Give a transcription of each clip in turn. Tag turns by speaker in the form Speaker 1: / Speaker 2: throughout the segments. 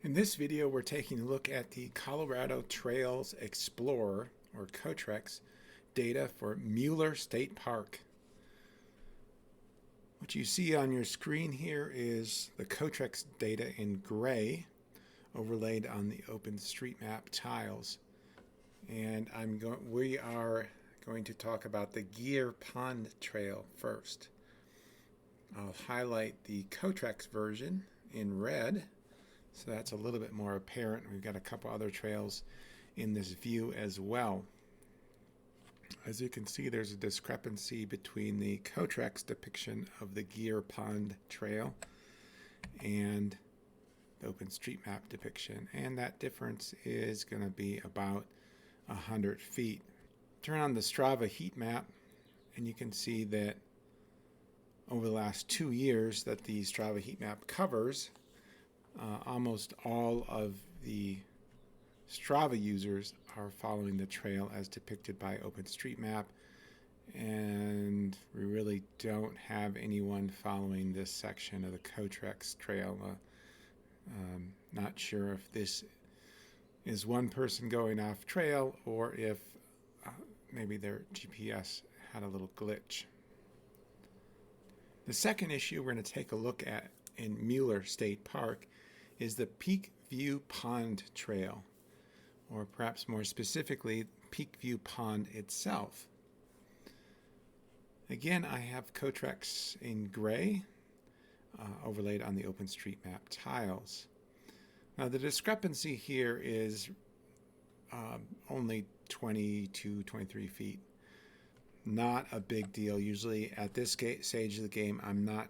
Speaker 1: In this video, we're taking a look at the Colorado Trails Explorer, or COTREX, data for Mueller State Park. What you see on your screen here is the COTREX data in gray, overlaid on the OpenStreetMap tiles. And we are going to talk about the Geer Pond Trail first. I'll highlight the COTREX version in red, so that's a little bit more apparent. We've got a couple other trails in this view as well. As you can see, there's a discrepancy between the COTREX depiction of the Geer Pond Trail and the OpenStreetMap depiction, and that difference is going to be about 100 feet. Turn on the Strava heat map, and you can see that over the last 2 years that the Strava heat map covers, almost all of the Strava users are following the trail as depicted by OpenStreetMap, and we really don't have anyone following this section of the COTREX trail. Not sure if this is one person going off trail or if maybe their GPS had a little glitch. The second issue we're going to take a look at in Mueller State Park is the Peak View Pond Trail, or perhaps more specifically, Peak View Pond itself. Again, I have COTREX in gray, overlaid on the OpenStreetMap tiles. Now the discrepancy here is only 22, 23 feet. Not a big deal. Usually at this stage of the game, I'm not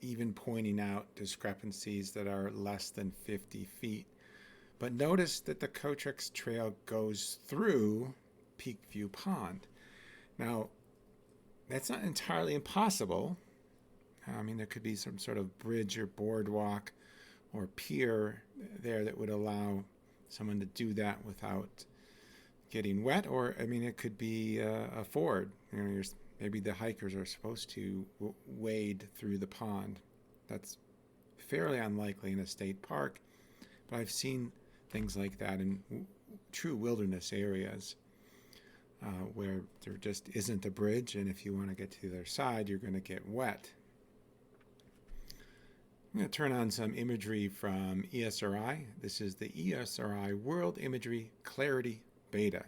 Speaker 1: even pointing out discrepancies that are less than 50 feet. But notice that the COTREX trail goes through Peak View Pond. Now, that's not entirely impossible. I mean, there could be some sort of bridge or boardwalk or pier there that would allow someone to do that without getting wet, or I mean, it could be a ford. You know, maybe the hikers are supposed to wade through the pond. That's fairly unlikely in a state park, but I've seen things like that in true wilderness areas where there just isn't a bridge, and if you want to get to the other side, you're going to get wet. I'm going to turn on some imagery from Esri. This is the Esri World Imagery Clarity Beta.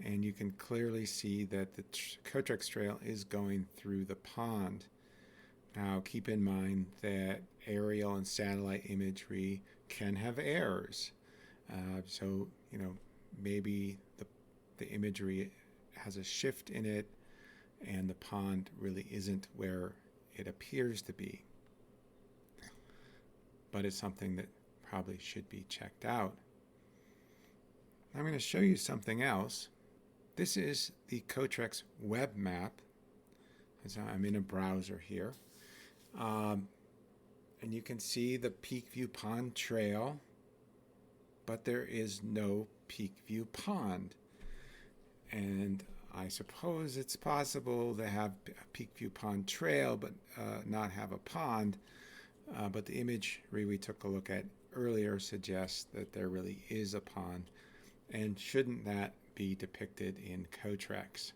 Speaker 1: And you can clearly see that the COTREX trail is going through the pond. Now keep in mind that aerial and satellite imagery can have errors. So, you know, maybe the imagery has a shift in it and the pond really isn't where it appears to be. But it's something that probably should be checked out. I'm going to show you something else. This is the COTREX web map. So I'm in a browser here. And you can see the Peak View Pond Trail, but there is no Peak View Pond. And I suppose it's possible to have a Peak View Pond Trail, but not have a pond. But the imagery we took a look at earlier suggests that there really is a pond. And shouldn't that be depicted in COTREX?